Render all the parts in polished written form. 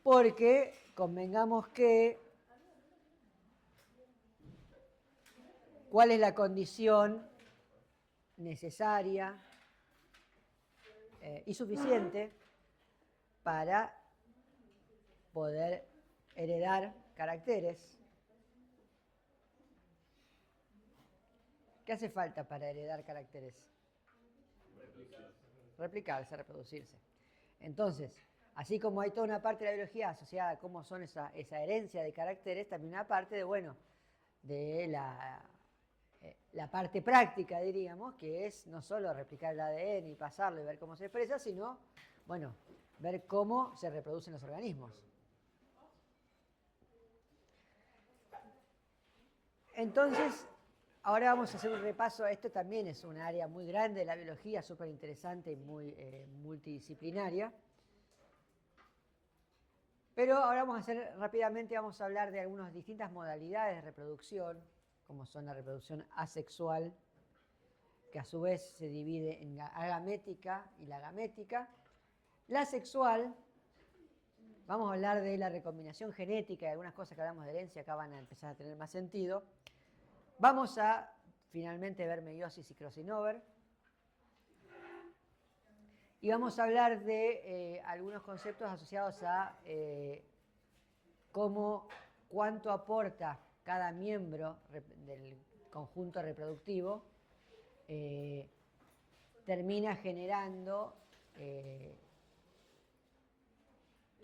Porque convengamos que ¿cuál es la condición necesaria y suficiente para poder heredar caracteres? ¿Qué hace falta para heredar caracteres? Replicarse, reproducirse. Entonces, así como hay toda una parte de la biología asociada a cómo son esa herencia de caracteres, también una parte de, bueno, de la parte práctica, diríamos, que es no solo replicar el ADN y pasarlo y ver cómo se expresa, sino, bueno, ver cómo se reproducen los organismos. Entonces, ahora vamos a hacer un repaso. Esto también es un área muy grande de la biología, súper interesante y muy multidisciplinaria. Pero ahora vamos a hacer rápidamente, vamos a hablar de algunas distintas modalidades de reproducción, como son la reproducción asexual, que a su vez se divide en la agamética y la gamética. La sexual, vamos a hablar de la recombinación genética y algunas cosas que hablamos de herencia, acá van a empezar a tener más sentido. Vamos a finalmente ver meiosis y crossing over. Y vamos a hablar de algunos conceptos asociados a cuánto aporta cada miembro del conjunto reproductivo, termina generando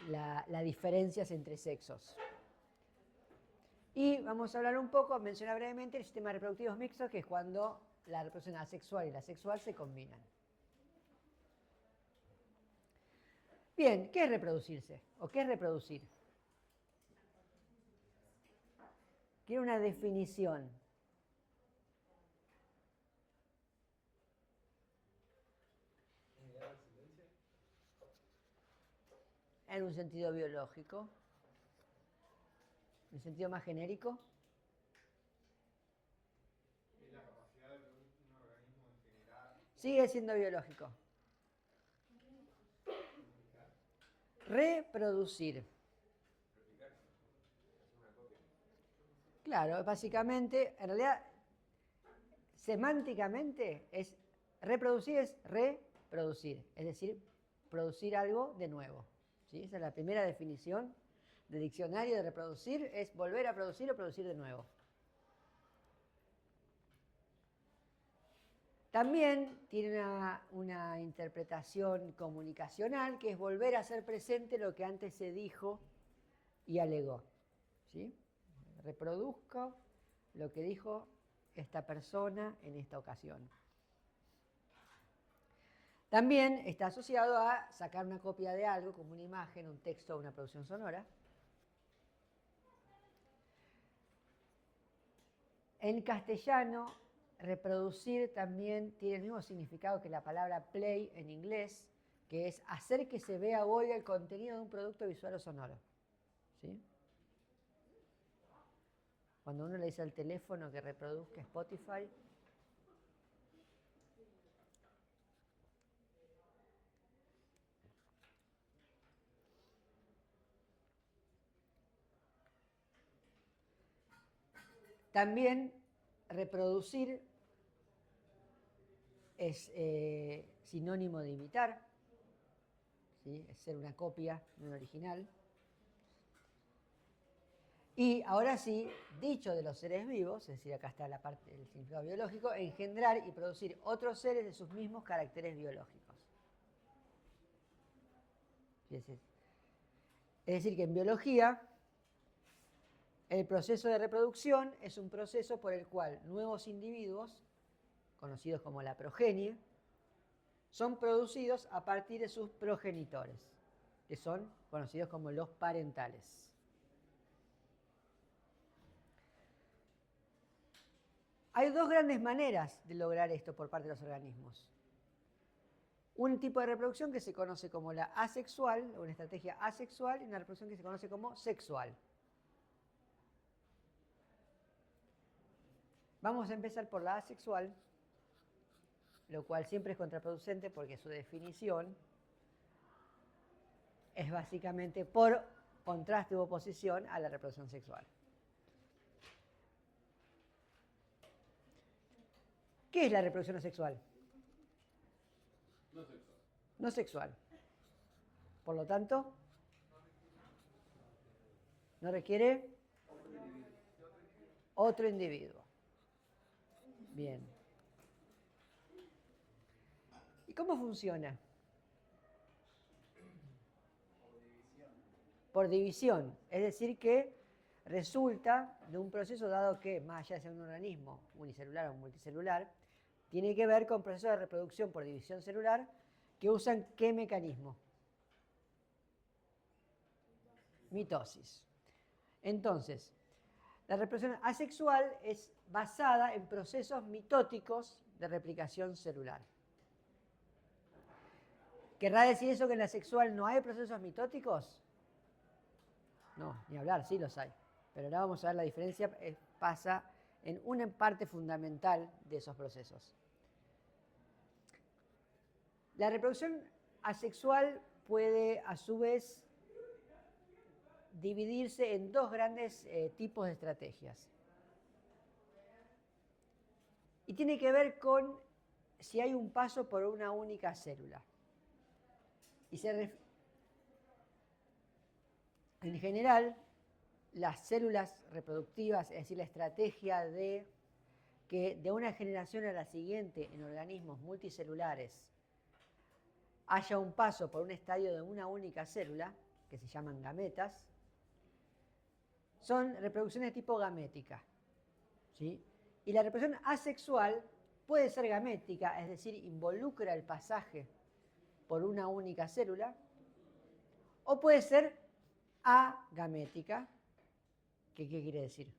las diferencias entre sexos. Y vamos a hablar un poco, mencionar brevemente el sistema reproductivo mixto, que es cuando la reproducción asexual y la sexual se combinan. Bien, ¿qué es reproducirse? ¿O qué es reproducir? Quiero una definición. En un sentido biológico. En un sentido más genérico. Es la capacidad de un organismo de generar. Sigue siendo biológico. Reproducir. Claro, básicamente, en realidad, semánticamente, reproducir es reproducir, es decir, producir algo de nuevo. ¿Sí? Esa es la primera definición de diccionario de reproducir, es volver a producir o producir de nuevo. También tiene una interpretación comunicacional, que es volver a hacer presente lo que antes se dijo y alegó. ¿Sí? Reproduzco lo que dijo esta persona en esta ocasión. También está asociado a sacar una copia de algo, como una imagen, un texto o una producción sonora. En castellano, reproducir también tiene el mismo significado que la palabra play en inglés, que es hacer que se vea o oiga el contenido de un producto visual o sonoro. ¿Sí? Cuando uno le dice al teléfono que reproduzca Spotify, también reproducir es sinónimo de imitar, ¿sí? Es ser una copia de un original. Y ahora sí, dicho de los seres vivos, es decir, acá está la parte del significado biológico, engendrar y producir otros seres de sus mismos caracteres biológicos. Es decir, que en biología el proceso de reproducción es un proceso por el cual nuevos individuos, conocidos como la progenie, son producidos a partir de sus progenitores, que son conocidos como los parentales. Hay dos grandes maneras de lograr esto por parte de los organismos. Un tipo de reproducción que se conoce como la asexual, una estrategia asexual, y una reproducción que se conoce como sexual. Vamos a empezar por la asexual, lo cual siempre es contraproducente porque su definición es básicamente por contraste u oposición a la reproducción sexual. ¿Qué es la reproducción asexual? No sexual. No sexual. Por lo tanto, no requiere otro individuo. Bien. ¿Y cómo funciona? Por división. Es decir, que resulta de un proceso dado que, más allá de ser un organismo unicelular o multicelular, tiene que ver con procesos de reproducción por división celular que usan ¿qué mecanismo? Mitosis. Entonces, la reproducción asexual es basada en procesos mitóticos de replicación celular. ¿Querrá decir eso que en la sexual no hay procesos mitóticos? No, ni hablar, sí los hay. Pero ahora vamos a ver la diferencia, pasa en una parte fundamental de esos procesos. La reproducción asexual puede, a su vez, dividirse en dos grandes tipos de estrategias. Y tiene que ver con si hay un paso por una única célula. Y en general, las células reproductivas, es decir, la estrategia de que de una generación a la siguiente en organismos multicelulares haya un paso por un estadio de una única célula, que se llaman gametas, son reproducciones de tipo gamética. ¿Sí? Y la reproducción asexual puede ser gamética, es decir, involucra el pasaje por una única célula, o puede ser agamética. ¿Qué quiere decir?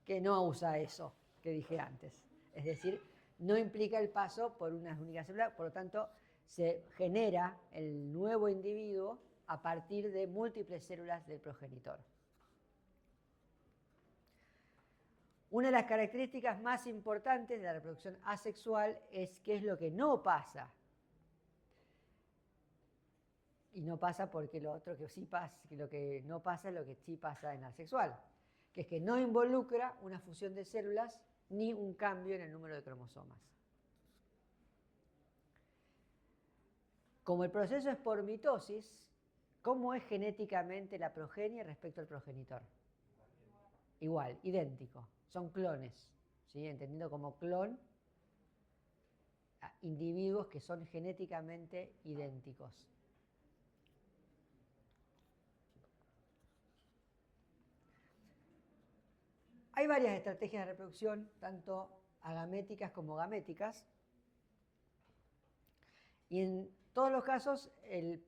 Que no usa eso que dije antes. Es decir, no implica el paso por una única célula, por lo tanto, se genera el nuevo individuo a partir de múltiples células del progenitor. Una de las características más importantes de la reproducción asexual es qué es lo que no pasa. Y no pasa porque lo otro que sí pasa, lo que no pasa es lo que sí pasa en la sexual, que es que no involucra una fusión de células ni un cambio en el número de cromosomas. Como el proceso es por mitosis, ¿cómo es genéticamente la progenie respecto al progenitor? Igual, idéntico, son clones, ¿sí? Entendiendo como clon a individuos que son genéticamente idénticos. Hay varias estrategias de reproducción, tanto agaméticas como gaméticas, y en todos los casos el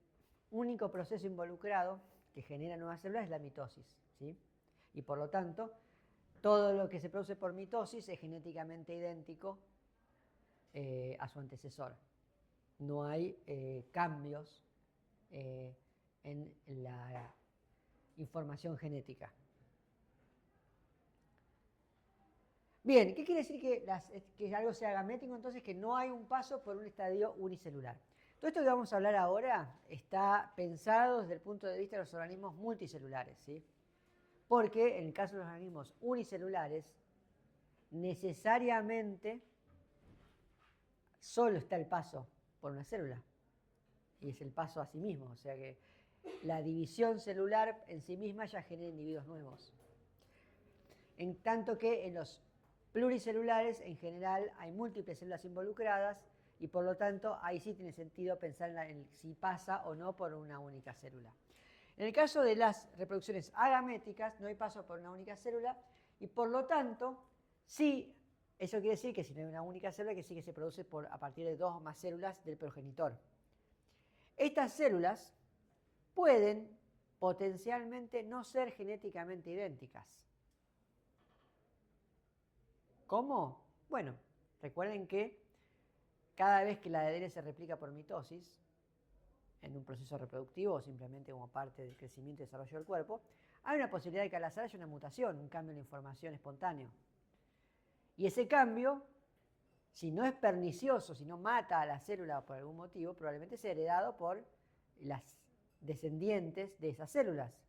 único proceso involucrado que genera nuevas células es la mitosis, ¿sí? Y por lo tanto, todo lo que se produce por mitosis es genéticamente idéntico a su antecesor. No hay cambios en la información genética. Bien, ¿qué quiere decir que algo sea gamético? Entonces, que no hay un paso por un estadio unicelular. Todo esto que vamos a hablar ahora está pensado desde el punto de vista de los organismos multicelulares, ¿sí? Porque en el caso de los organismos unicelulares, necesariamente solo está el paso por una célula. Y es el paso a sí mismo. O sea que la división celular en sí misma ya genera individuos nuevos. En tanto que en los pluricelulares, en general, hay múltiples células involucradas y por lo tanto ahí sí tiene sentido pensar en si pasa o no por una única célula. En el caso de las reproducciones agaméticas no hay paso por una única célula y por lo tanto sí, eso quiere decir que si no hay una única célula, que sí que se produce a partir de dos o más células del progenitor. Estas células pueden potencialmente no ser genéticamente idénticas. ¿Cómo? Bueno, recuerden que cada vez que la ADN se replica por mitosis, en un proceso reproductivo o simplemente como parte del crecimiento y desarrollo del cuerpo, hay una posibilidad de que al azar haya una mutación, un cambio en la información espontáneo. Y ese cambio, si no es pernicioso, si no mata a la célula por algún motivo, probablemente sea heredado por las descendientes de esas células.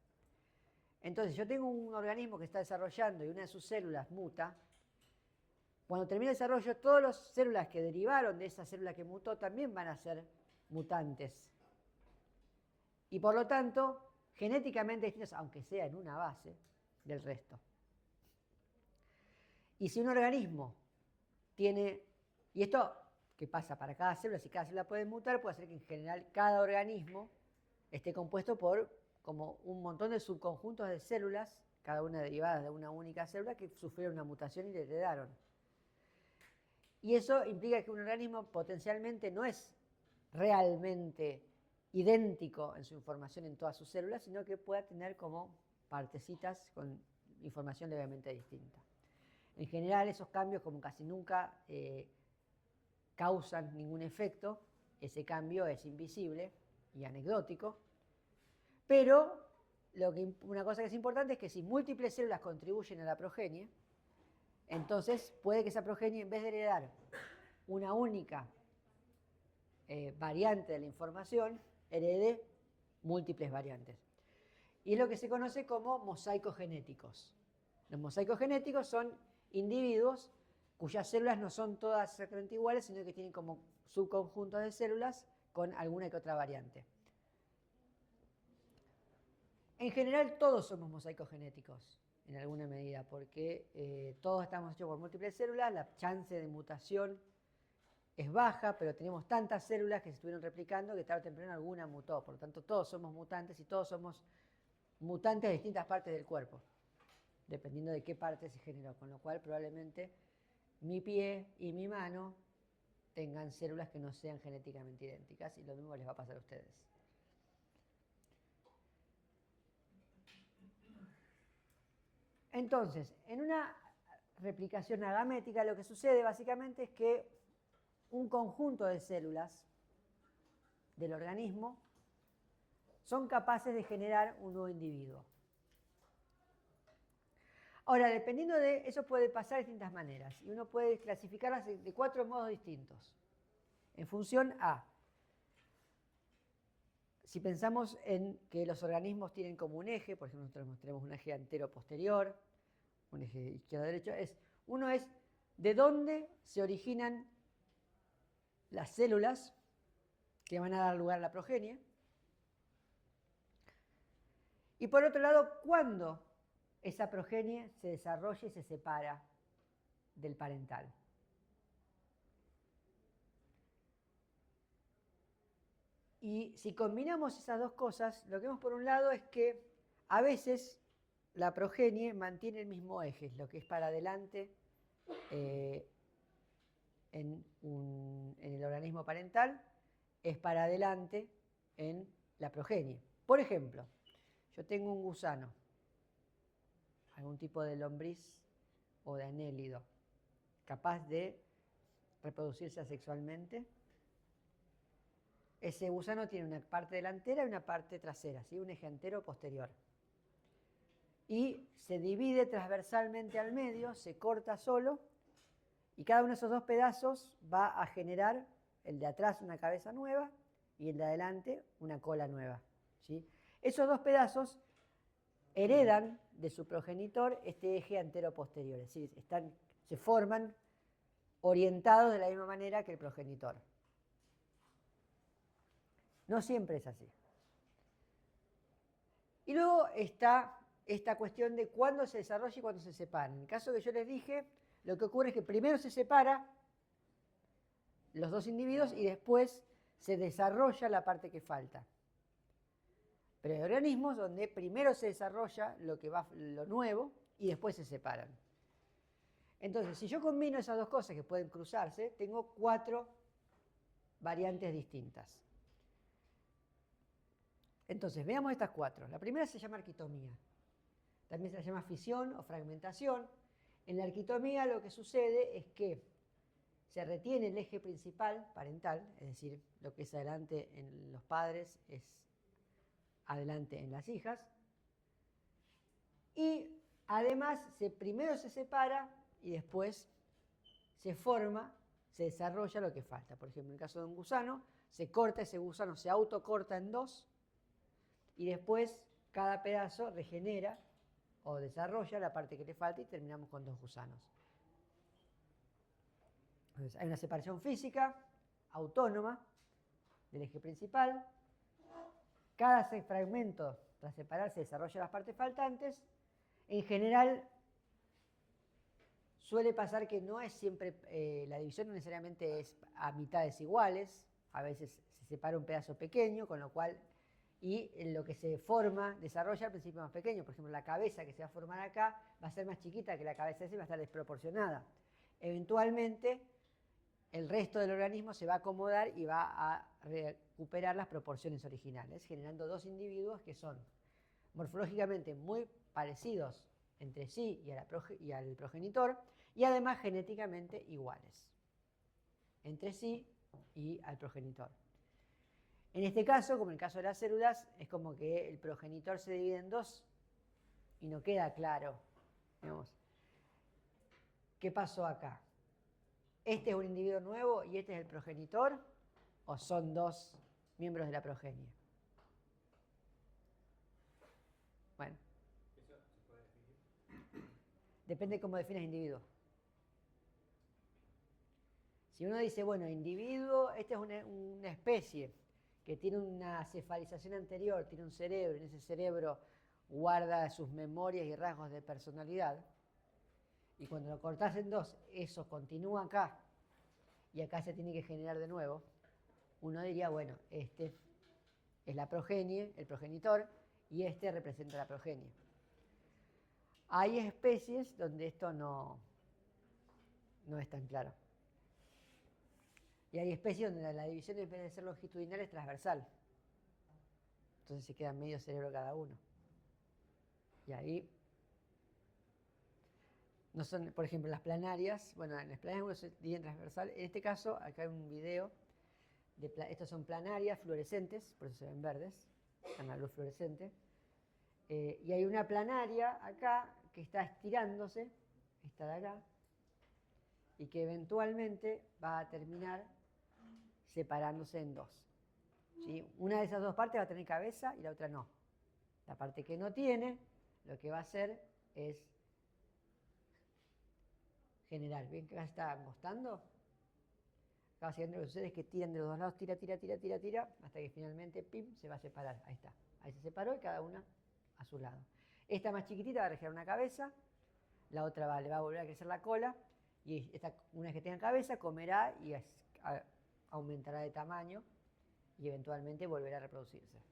Entonces, yo tengo un organismo que está desarrollando y una de sus células muta. Cuando termine el desarrollo, todas las células que derivaron de esa célula que mutó también van a ser mutantes. Y por lo tanto, genéticamente distintos, aunque sea en una base, del resto. Y si un organismo tiene, y esto que pasa para cada célula, si cada célula puede mutar, puede hacer que en general cada organismo esté compuesto por como un montón de subconjuntos de células, cada una derivada de una única célula, que sufrieron una mutación y le heredaron. Y eso implica que un organismo potencialmente no es realmente idéntico en su información en todas sus células, sino que pueda tener como partecitas con información levemente distinta. En general, esos cambios, como casi nunca causan ningún efecto, ese cambio es invisible y anecdótico, pero una cosa que es importante es que si múltiples células contribuyen a la progenie, entonces puede que esa progenie, en vez de heredar una única variante de la información, herede múltiples variantes. Y es lo que se conoce como mosaicos genéticos. Los mosaicos genéticos son individuos cuyas células no son todas exactamente iguales, sino que tienen como subconjuntos de células con alguna que otra variante. En general, todos somos mosaicos genéticos, en alguna medida, porque todos estamos hechos por múltiples células, la chance de mutación es baja, pero tenemos tantas células que se estuvieron replicando que tarde o temprano alguna mutó. Por lo tanto, todos somos mutantes y todos somos mutantes de distintas partes del cuerpo, dependiendo de qué parte se generó. Con lo cual, probablemente mi pie y mi mano tengan células que no sean genéticamente idénticas y lo mismo les va a pasar a ustedes. Entonces, en una replicación agamética lo que sucede básicamente es que un conjunto de células del organismo son capaces de generar un nuevo individuo. Ahora, dependiendo de eso puede pasar de distintas maneras y uno puede clasificarlas de 4 modos distintos. En función a, si pensamos en que los organismos tienen como un eje, por ejemplo nosotros tenemos un eje antero-posterior, un eje izquierdo-derecho, uno es de dónde se originan las células que van a dar lugar a la progenie. Y por otro lado, cuándo esa progenie se desarrolla y se separa del parental. Y si combinamos esas dos cosas, lo que vemos por un lado es que a veces la progenie mantiene el mismo eje, lo que es para adelante en el organismo parental, es para adelante en la progenie. Por ejemplo, yo tengo un gusano, algún tipo de lombriz o de anélido, capaz de reproducirse asexualmente. Ese gusano tiene una parte delantera y una parte trasera, ¿sí? Un eje antero posterior. Y se divide transversalmente al medio, se corta solo, y cada uno de esos dos pedazos va a generar, el de atrás una cabeza nueva y el de adelante una cola nueva, ¿sí? Esos dos pedazos heredan de su progenitor este eje antero-posterior, es decir, se forman orientados de la misma manera que el progenitor. No siempre es así. Y luego está esta cuestión de cuándo se desarrolla y cuándo se separa. En el caso que yo les dije, lo que ocurre es que primero se separa los dos individuos y después se desarrolla la parte que falta. Pero hay organismos donde primero se desarrolla lo nuevo y después se separan. Entonces, si yo combino esas dos cosas que pueden cruzarse, tengo 4 variantes distintas. Entonces, veamos estas 4. La primera se llama arquitomía. También se la llama fisión o fragmentación. En la arquitomía lo que sucede es que se retiene el eje principal parental, es decir, lo que es adelante en los padres es adelante en las hijas. Y además, primero se separa y después se forma, se desarrolla lo que falta. Por ejemplo, en el caso de un gusano, se corta ese gusano, se autocorta en 2 y después cada pedazo regenera o desarrolla la parte que le falta y terminamos con 2 gusanos. Entonces, hay una separación física autónoma del eje principal. Cada fragmento, tras separarse, desarrolla las partes faltantes. En general, suele pasar que no es siempre, la división no necesariamente es a mitades iguales. A veces se separa un pedazo pequeño, con lo cual, y en lo que se forma, desarrolla al principio más pequeño. Por ejemplo, la cabeza que se va a formar acá va a ser más chiquita que la cabeza esa y va a estar desproporcionada. Eventualmente, el resto del organismo se va a acomodar y va a recuperar las proporciones originales, generando 2 individuos que son morfológicamente muy parecidos entre sí y al progenitor, y además genéticamente iguales entre sí y al progenitor. En este caso, como en el caso de las células, es como que el progenitor se divide en 2 y no queda claro, digamos, ¿qué pasó acá? ¿Este es un individuo nuevo y este es el progenitor? ¿O son 2 miembros de la progenie? Bueno. ¿Eso se puede definir? Depende de cómo definas individuo. Si uno dice, bueno, individuo, esta es una especie que tiene una cefalización anterior, tiene un cerebro, y en ese cerebro guarda sus memorias y rasgos de personalidad, y cuando lo cortás en 2, eso continúa acá, y acá se tiene que generar de nuevo, uno diría, bueno, este es la progenie, el progenitor, y este representa la progenie. Hay especies donde esto no es tan claro. Y hay especies donde la división, en vez de ser longitudinal, es transversal. Entonces se queda medio cerebro cada uno. Y ahí no son, por ejemplo, las planarias. Bueno, en las planarias uno se divide en transversal. En este caso, acá hay un video. Estos son planarias fluorescentes, por eso se ven verdes. Están la luz fluorescente. Y hay una planaria acá que está estirándose, esta de acá, y que eventualmente va a terminar separándose en 2. ¿Sí? Una de esas 2 partes va a tener cabeza y la otra no. La parte que no tiene, lo que va a hacer es generar. ¿Ven que acá se está angostando? Acá básicamente lo que sucede es que tiran de los 2 lados, tira, hasta que finalmente, pim, se va a separar. Ahí está. Ahí se separó y cada una a su lado. Esta más chiquitita va a generar una cabeza, la otra le va a volver a crecer la cola, y esta, una vez que tenga cabeza, comerá y aumentará de tamaño y eventualmente volverá a reproducirse.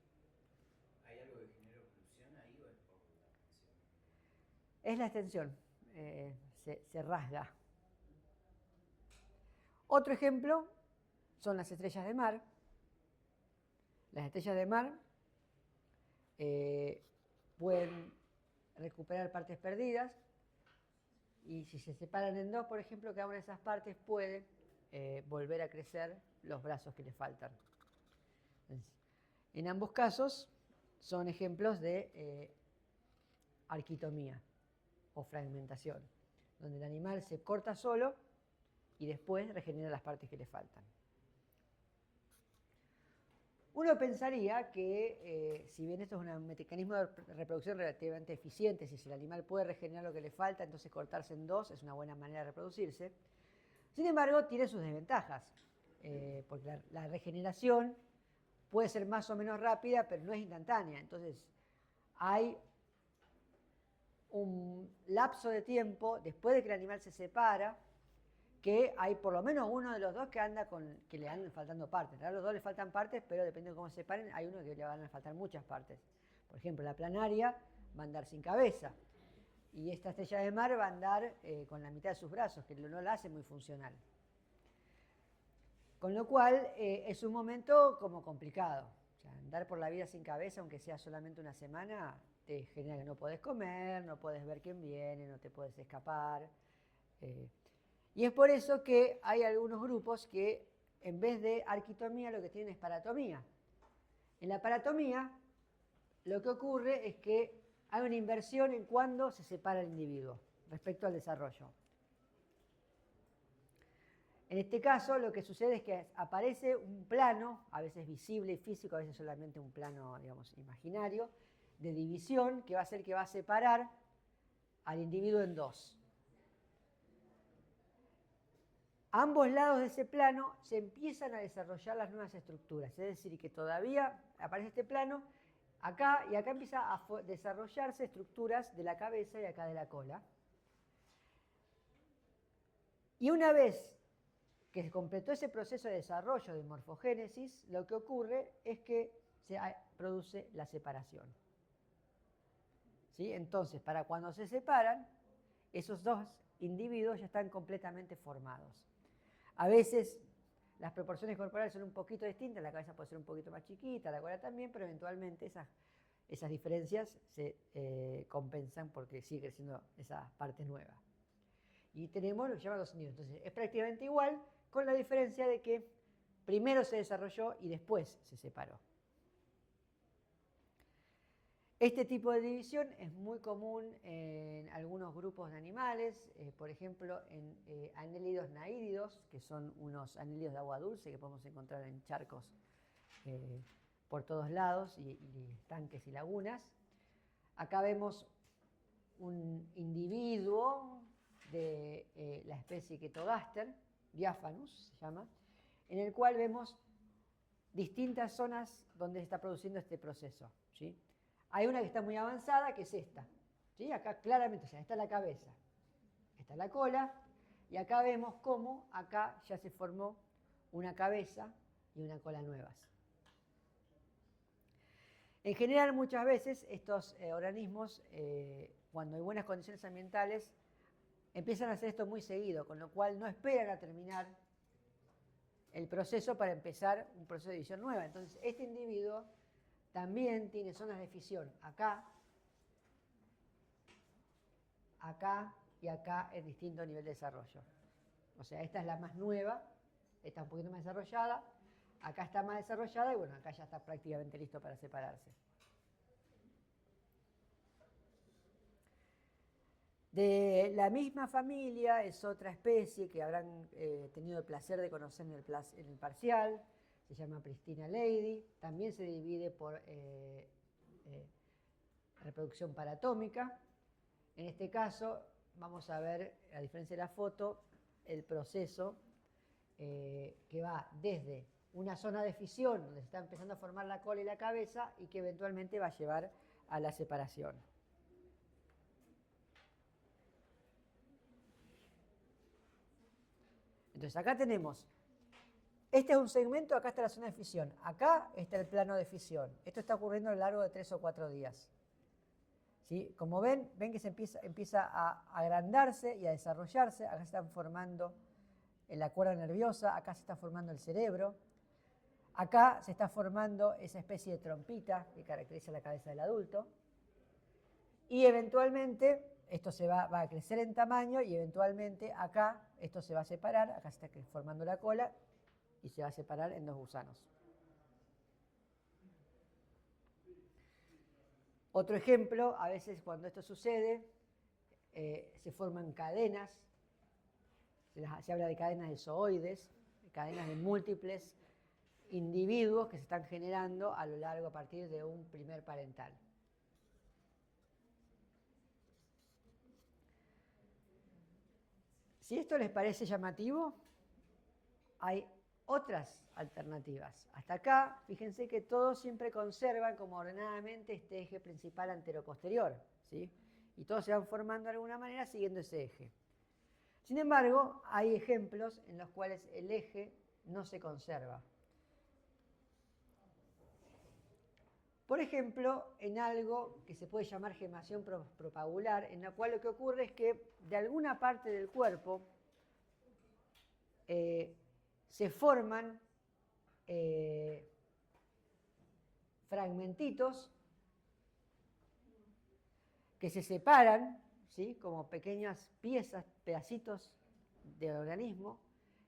¿Hay algo que genera oclusión ahí o es por la tensión? Es la extensión, se rasga. Otro ejemplo son las estrellas de mar. Las estrellas de mar pueden recuperar partes perdidas y si se separan en 2, por ejemplo, cada una de esas partes puede volver a crecer los brazos que le faltan. Entonces, en ambos casos son ejemplos de arquitomía o fragmentación, donde el animal se corta solo y después regenera las partes que le faltan. Uno pensaría que, si bien esto es un mecanismo de reproducción relativamente eficiente, si el animal puede regenerar lo que le falta, entonces cortarse en 2 es una buena manera de reproducirse. Sin embargo, tiene sus desventajas, porque la regeneración puede ser más o menos rápida, pero no es instantánea. Entonces, hay un lapso de tiempo después de que el animal se separa, que hay por lo menos uno de los 2 que le andan faltando partes. A los 2 le faltan partes, pero dependiendo de cómo se separen, hay uno que le van a faltar muchas partes. Por ejemplo, la planaria va a andar sin cabeza. Y esta estrella de mar va a andar con la mitad de sus brazos, que no la hace muy funcional. Con lo cual, es un momento como complicado. O sea, andar por la vida sin cabeza, aunque sea solamente una semana, te genera que no podés comer, no podés ver quién viene, no te podés escapar. Y es por eso que hay algunos grupos que, en vez de arquitomía, lo que tienen es paratomía. En la paratomía, lo que ocurre es que hay una inversión en cuándo se separa el individuo respecto al desarrollo. En este caso, lo que sucede es que aparece un plano, a veces visible y físico, a veces solamente un plano, digamos, imaginario, de división, que va a ser que va a separar al individuo en dos. A ambos lados de ese plano se empiezan a desarrollar las nuevas estructuras, es decir, que todavía aparece este plano acá y acá empieza a desarrollarse estructuras de la cabeza y acá de la cola. Y una vez que se completó ese proceso de desarrollo de morfogénesis, lo que ocurre es que se produce la separación. ¿Sí? Entonces, para cuando se separan, esos dos individuos ya están completamente formados. A veces las proporciones corporales son un poquito distintas, la cabeza puede ser un poquito más chiquita, la cola también, pero eventualmente esas diferencias se compensan porque sigue creciendo esa parte nueva. Y tenemos lo que se llaman los individuos. Entonces, es prácticamente igual, con la diferencia de que primero se desarrolló y después se separó. Este tipo de división es muy común en algunos grupos de animales, por ejemplo en anélidos naídidos, que son unos anélidos de agua dulce que podemos encontrar en charcos por todos lados y estanques y lagunas. Acá vemos un individuo de la especie Chetogaster, Diaphanus se llama, en el cual vemos distintas zonas donde se está produciendo este proceso, ¿sí? Hay una que está muy avanzada, que es esta, ¿sí? Acá claramente, o sea, esta es la cabeza, esta es la cola, y acá vemos cómo acá ya se formó una cabeza y una cola nuevas. En general, muchas veces estos organismos, cuando hay buenas condiciones ambientales, empiezan a hacer esto muy seguido, con lo cual no esperan a terminar el proceso para empezar un proceso de división nueva. Entonces, este individuo también tiene zonas de fisión acá, acá y acá en distinto nivel de desarrollo. O sea, esta es la más nueva, esta un poquito más desarrollada, acá está más desarrollada y bueno, acá ya está prácticamente listo para separarse. De la misma familia es otra especie que habrán tenido el placer de conocer en el parcial, se llama Pristina lady, también se divide por reproducción paratómica. En este caso vamos a ver, a diferencia de la foto, el proceso que va desde una zona de fisión donde se está empezando a formar la cola y la cabeza y que eventualmente va a llevar a la separación. Entonces acá tenemos, este es un segmento, acá está la zona de fisión, acá está el plano de fisión. Esto está ocurriendo a lo largo de 3 o 4 días. ¿Sí? Como ven que se empieza a agrandarse y a desarrollarse. Acá se están formando la cuerda nerviosa, acá se está formando el cerebro. Acá se está formando esa especie de trompita que caracteriza la cabeza del adulto. Y eventualmente esto va a crecer en tamaño y eventualmente acá esto se va a separar, acá se está formando la cola y se va a separar en 2 gusanos. Otro ejemplo, a veces cuando esto sucede, se forman cadenas, se habla de cadenas de zooides, cadenas de múltiples individuos que se están generando a lo largo a partir de un primer parental. Si esto les parece llamativo, hay otras alternativas. Hasta acá, fíjense que todos siempre conservan como ordenadamente este eje principal antero-posterior, ¿sí? Y todos se van formando de alguna manera siguiendo ese eje. Sin embargo, hay ejemplos en los cuales el eje no se conserva. Por ejemplo, en algo que se puede llamar gemación propagular, en la cual lo que ocurre es que de alguna parte del cuerpo se forman fragmentitos que se separan, ¿sí? Como pequeñas piezas, pedacitos de organismo,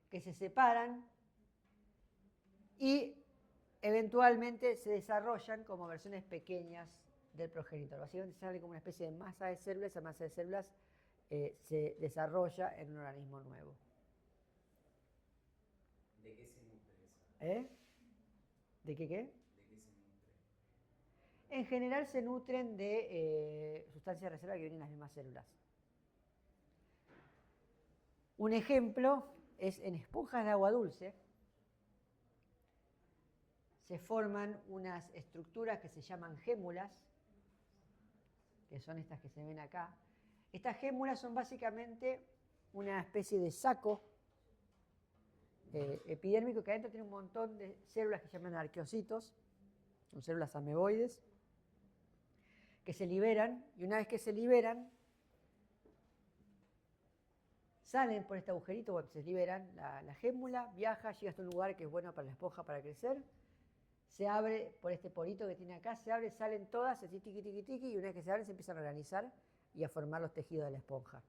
que se separan y eventualmente se desarrollan como versiones pequeñas del progenitor. Básicamente sale como una especie de masa de células, esa masa de células se desarrolla en un organismo nuevo. ¿De qué se nutre esa? ¿Eh? ¿De qué qué? ¿De qué se nutre? En general se nutren de sustancias de reserva que vienen en las mismas células. Un ejemplo es en esponjas de agua dulce. Se forman unas estructuras que se llaman gémulas, que son estas que se ven acá. Estas gémulas son básicamente una especie de saco epidérmico que adentro tiene un montón de células que se llaman arqueocitos, son células ameboides, que se liberan, y una vez que se liberan, salen por este agujerito, bueno, se liberan, la gémula viaja, llega hasta un lugar que es bueno para la esponja para crecer, se abre por este porito que tiene acá, se abre, salen todas, así tiqui, tiqui, tiqui, y una vez que se abren se empiezan a organizar y a formar los tejidos de la esponja.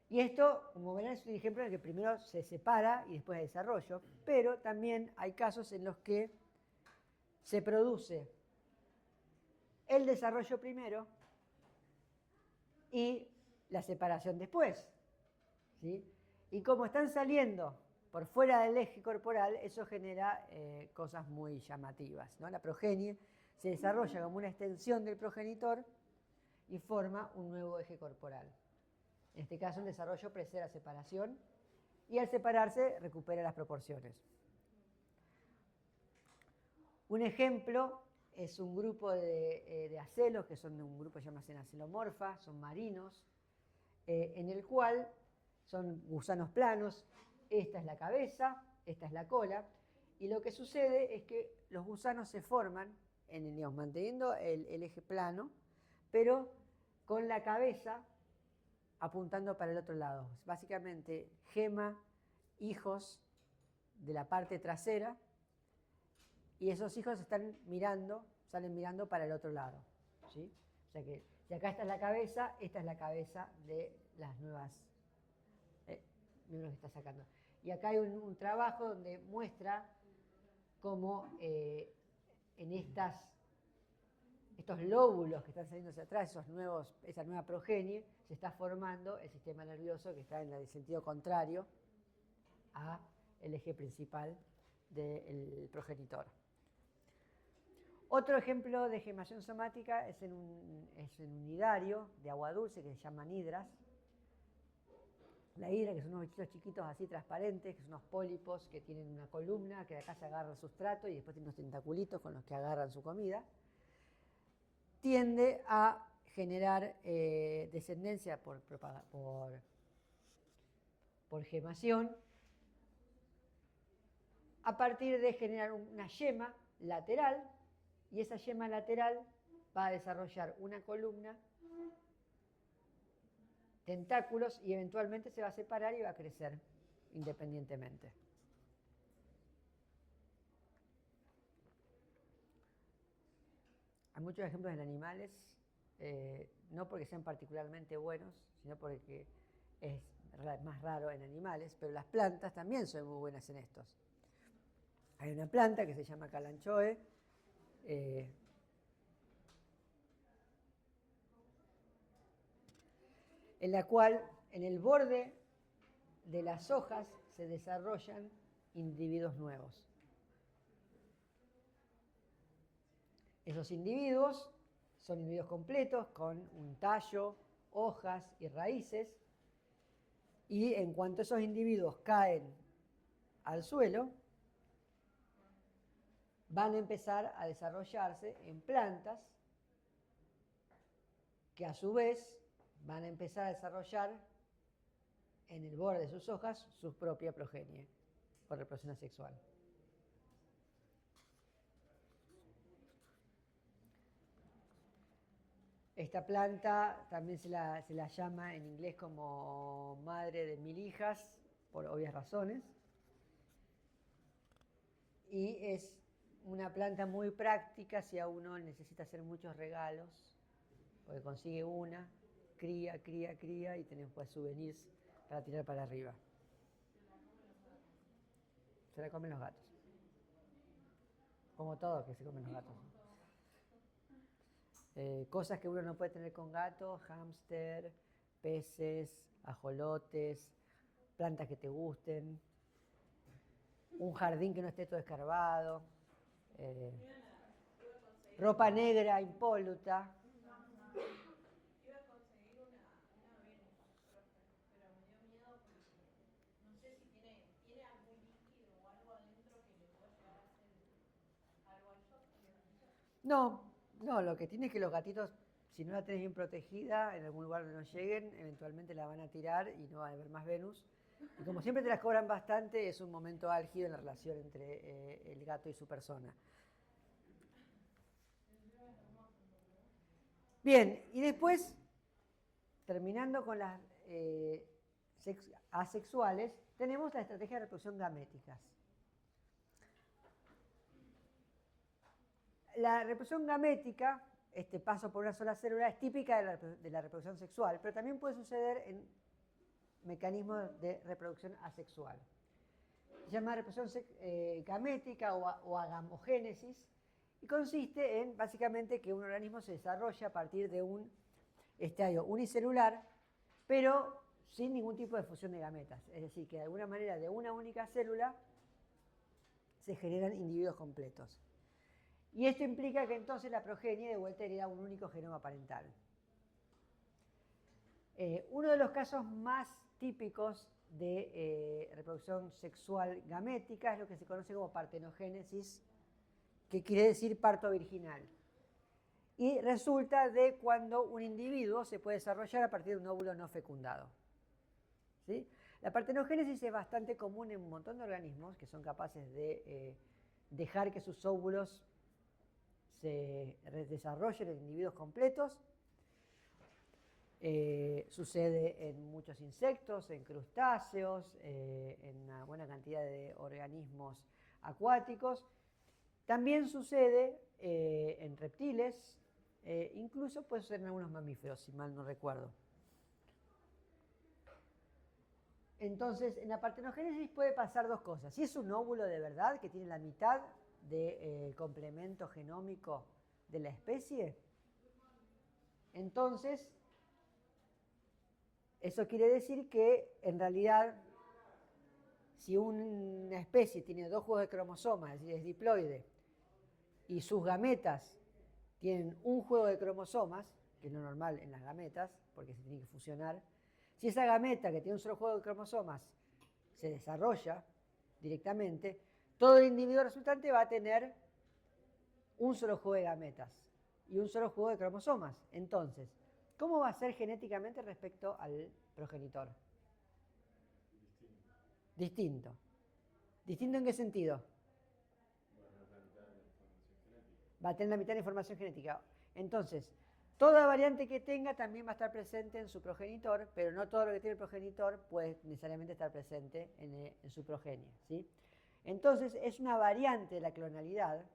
Y esto, como verán, es un ejemplo en el que primero se separa y después hay desarrollo, pero también hay casos en los que se produce el desarrollo primero y la separación después, ¿sí? Y como están saliendo por fuera del eje corporal, eso genera cosas muy llamativas, ¿no? La progenie se desarrolla como una extensión del progenitor y forma un nuevo eje corporal. En este caso, el desarrollo precede la separación y al separarse recupera las proporciones. Un ejemplo es un grupo de acelos, que son de un grupo que se llama Cenacelomorpha, son marinos, en el cual son gusanos planos. Esta es la cabeza, esta es la cola, y lo que sucede es que los gusanos se forman, digamos, manteniendo el eje plano, pero con la cabeza apuntando para el otro lado. Básicamente, gema, hijos de la parte trasera, y esos hijos están mirando, salen mirando para el otro lado, ¿sí? O sea que, si acá esta es la cabeza de las nuevas miembros que está sacando. Y acá hay un trabajo donde muestra cómo en estos lóbulos que están saliendo hacia atrás, esa nueva progenie, se está formando el sistema nervioso que está en el sentido contrario al eje principal del progenitor. Otro ejemplo de gemación somática es en un hidario de agua dulce que se llaman hidras. La hidra, que son unos bichitos chiquitos así transparentes, que son unos pólipos que tienen una columna, que de acá se agarra el sustrato y después tienen unos tentaculitos con los que agarran su comida, tiende a generar descendencia por gemación a partir de generar una yema lateral, y esa yema lateral va a desarrollar una columna, tentáculos, y eventualmente se va a separar y va a crecer independientemente. Hay muchos ejemplos en animales, no porque sean particularmente buenos, sino porque es más raro en animales, pero las plantas también son muy buenas en estos. Hay una planta que se llama Kalanchoe, en la cual en el borde de las hojas se desarrollan individuos nuevos. Esos individuos son individuos completos con un tallo, hojas y raíces, y en cuanto esos individuos caen al suelo, van a empezar a desarrollarse en plantas que a su vez van a empezar a desarrollar en el borde de sus hojas su propia progenie por reproducción asexual. Esta planta también se la llama en inglés como madre de mil hijas, por obvias razones. Y es una planta muy práctica si a uno necesita hacer muchos regalos, porque consigue una, cría, cría, cría, y tenemos pues souvenirs para tirar para arriba. Se la comen los gatos. Como todo que se comen los gatos. Cosas que uno no puede tener con gatos: hámster, peces, ajolotes, plantas que te gusten, un jardín que no esté todo escarbado, ropa negra impoluta. Iba a conseguir una Venus, profe, pero me dio miedo porque no sé si tiene algún líquido o algo adentro que le pueda llegar a hacer algo a eso. No, no, lo que tiene es que los gatitos, si no la tenés bien protegida, en algún lugar donde no lleguen, eventualmente la van a tirar y no va a haber más Venus. Y como siempre te las cobran bastante, es un momento álgido en la relación entre el gato y su persona. Bien, y después, terminando con las asexuales, tenemos la estrategia de reproducción gaméticas. La reproducción gamética, este paso por una sola célula, es típica de la reproducción sexual, pero también puede suceder en mecanismos de reproducción asexual. Se llama reproducción gamética o agamogénesis y consiste en, básicamente, que un organismo se desarrolla a partir de un estadio unicelular, pero sin ningún tipo de fusión de gametas. Es decir, que de alguna manera de una única célula se generan individuos completos. Y esto implica que entonces la progenie de vuelta hereda un único genoma parental. Uno de los casos más típicos de reproducción sexual gamética es lo que se conoce como partenogénesis, que quiere decir parto virginal. Y resulta de cuando un individuo se puede desarrollar a partir de un óvulo no fecundado. ¿Sí? La partenogénesis es bastante común en un montón de organismos que son capaces de dejar que sus óvulos se desarrollen en individuos completos. Sucede en muchos insectos, en crustáceos, en una buena cantidad de organismos acuáticos. También sucede en reptiles, incluso puede suceder en algunos mamíferos, si mal no recuerdo. Entonces, en la partenogénesis puede pasar dos cosas. Si es un óvulo de verdad, que tiene la mitad del complemento genómico de la especie, entonces eso quiere decir que en realidad si una especie tiene dos juegos de cromosomas, es decir, es diploide, y sus gametas tienen un juego de cromosomas, que es lo normal en las gametas, porque se tienen que fusionar, si esa gameta que tiene un solo juego de cromosomas se desarrolla directamente, todo el individuo resultante va a tener un solo juego de gametas y un solo juego de cromosomas. Entonces, ¿cómo va a ser genéticamente respecto al progenitor? Distinto. ¿Distinto en qué sentido? Va a tener la mitad de la información genética. Entonces, toda variante que tenga también va a estar presente en su progenitor, pero no todo lo que tiene el progenitor puede necesariamente estar presente en su progenie, ¿sí? Entonces, es una variante de la clonalidad,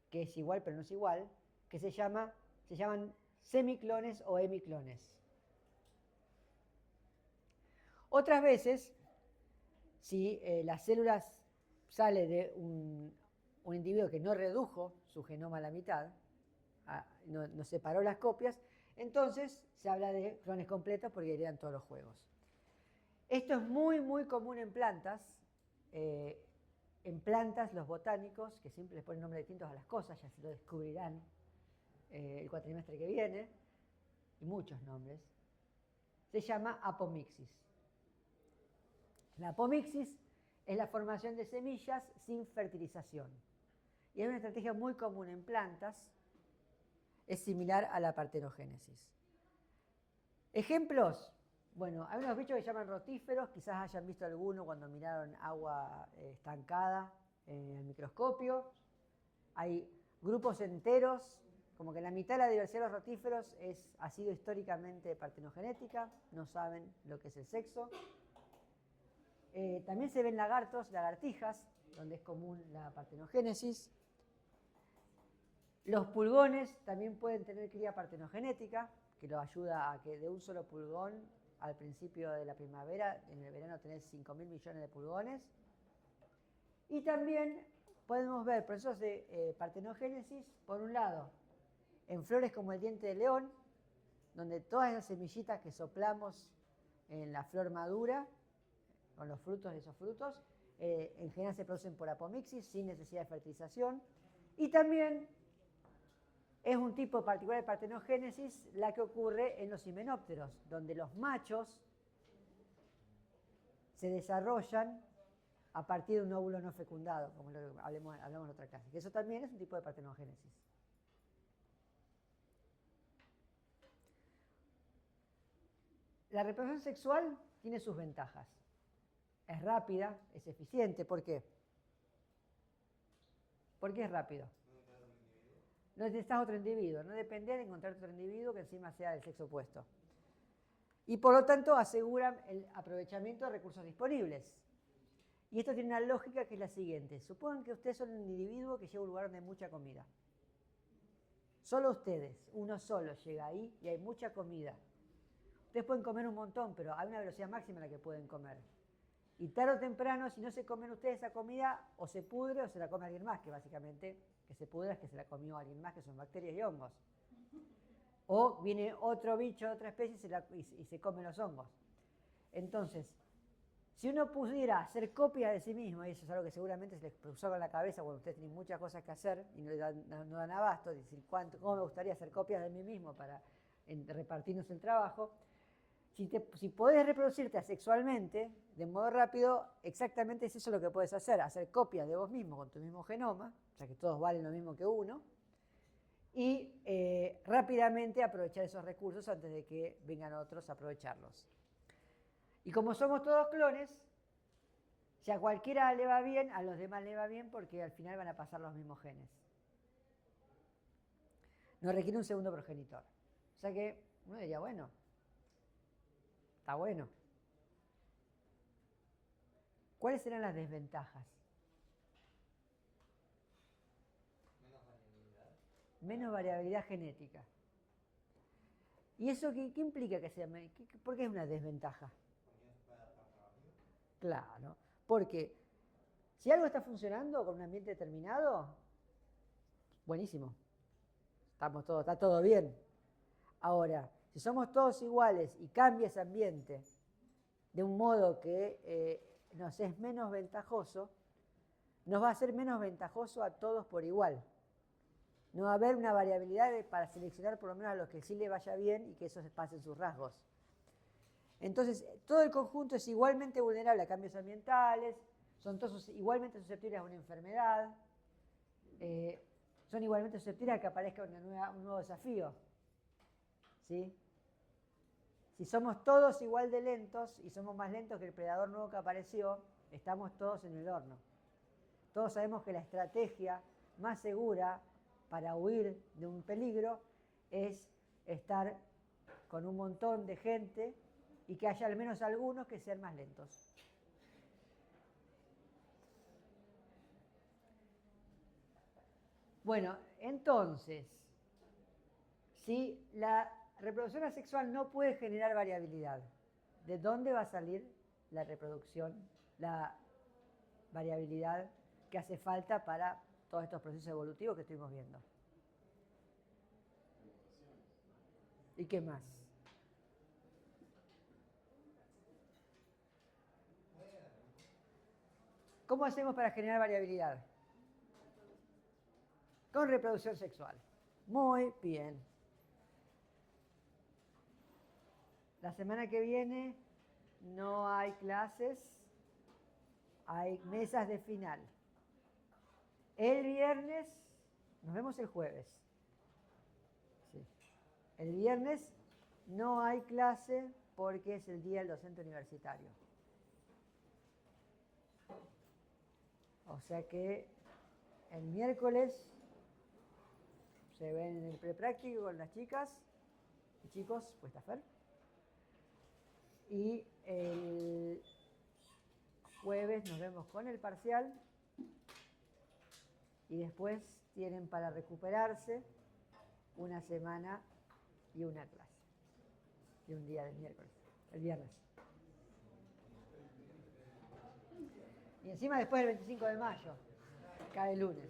que es igual pero no es igual, que se llaman semiclones o hemiclones. Otras veces, si las células sale de un individuo que no redujo su genoma a la mitad, no separó las copias, entonces se habla de clones completos porque heredan todos los juegos. Esto es muy, muy común en plantas. En plantas, los botánicos, que siempre les ponen nombres distintos a las cosas, ya se lo descubrirán el cuatrimestre que viene, y muchos nombres, se llama apomixis. La apomixis es la formación de semillas sin fertilización. Y es una estrategia muy común en plantas, es similar a la partenogénesis. Ejemplos. Bueno, hay unos bichos que se llaman rotíferos, quizás hayan visto alguno cuando miraron agua estancada en el microscopio. Hay grupos enteros, como que la mitad de la diversidad de los rotíferos ha sido históricamente partenogenética, no saben lo que es el sexo. También se ven lagartos, lagartijas, donde es común la partenogénesis. Los pulgones también pueden tener cría partenogenética, que los ayuda a que de un solo pulgón al principio de la primavera, en el verano tenés 5.000 millones de pulgones. Y también podemos ver procesos de partenogénesis, por un lado, en flores como el diente de león, donde todas esas semillitas que soplamos en la flor madura con los frutos de esos frutos. En general se producen por apomixis, sin necesidad de fertilización. Y también es un tipo particular de partenogénesis la que ocurre en los himenópteros, donde los machos se desarrollan a partir de un óvulo no fecundado, como lo hablamos en otra clase. Que eso también es un tipo de partenogénesis. La reproducción sexual tiene sus ventajas. Es rápida, es eficiente. ¿Por qué? ¿Por qué es rápido? No necesitas otro individuo, no depende de encontrar otro individuo que encima sea del sexo opuesto. Y por lo tanto aseguran el aprovechamiento de recursos disponibles. Y esto tiene una lógica que es la siguiente. Supongan que ustedes son un individuo que llega a un lugar donde hay mucha comida. Solo ustedes, uno solo llega ahí y hay mucha comida. Ustedes pueden comer un montón, pero hay una velocidad máxima en la que pueden comer. Y tarde o temprano, si no se comen ustedes esa comida, o se pudre o se la come alguien más, que básicamente que se pudra es que se la comió alguien más, que son bacterias y hongos. O viene otro bicho, otra especie y se comen los hongos. Entonces, si uno pudiera hacer copias de sí mismo, y eso es algo que seguramente se les cruzó con la cabeza cuando ustedes tienen muchas cosas que hacer y no dan abasto, decir, ¿cómo me gustaría hacer copias de mí mismo para repartirnos el trabajo? Si podés reproducirte asexualmente, de modo rápido, exactamente es eso lo que puedes hacer copias de vos mismo con tu mismo genoma, ya que todos valen lo mismo que uno, y rápidamente aprovechar esos recursos antes de que vengan otros a aprovecharlos. Y como somos todos clones, si a cualquiera le va bien, a los demás le va bien porque al final van a pasar los mismos genes. No requiere un segundo progenitor. O sea que uno diría, bueno, está bueno. ¿Cuáles serán las desventajas? Menos variabilidad genética. ¿Y eso qué implica que sea? ¿Por qué es una desventaja? Claro, porque si algo está funcionando con un ambiente determinado, buenísimo. Está todo bien. Ahora, si somos todos iguales y cambia ese ambiente de un modo que nos es menos ventajoso, nos va a ser menos ventajoso a todos por igual. No va a haber una variabilidad para seleccionar por lo menos a los que sí le vaya bien y que esos pasen sus rasgos. Entonces, todo el conjunto es igualmente vulnerable a cambios ambientales, son todos igualmente susceptibles a una enfermedad, son igualmente susceptibles a que aparezca un nuevo desafío. ¿Sí? Si somos todos igual de lentos y somos más lentos que el predador nuevo que apareció, estamos todos en el horno. Todos sabemos que la estrategia más segura para huir de un peligro es estar con un montón de gente y que haya al menos algunos que sean más lentos. Bueno, entonces, si la reproducción asexual no puede generar variabilidad, ¿de dónde va a salir la reproducción, la variabilidad que hace falta para todos estos procesos evolutivos que estuvimos viendo? ¿Y qué más? ¿Cómo hacemos para generar variabilidad? Con reproducción sexual. Muy bien. La semana que viene no hay clases, hay mesas de final. El viernes, nos vemos el jueves. Sí. El viernes no hay clase porque es el día del docente universitario. O sea que el miércoles se ven en el prepráctico con las chicas y chicos, pues está Fer. Y el jueves nos vemos con el parcial y después tienen para recuperarse una semana y una clase. Y un día del miércoles, el viernes. Y encima después del 25 de mayo, cae el lunes.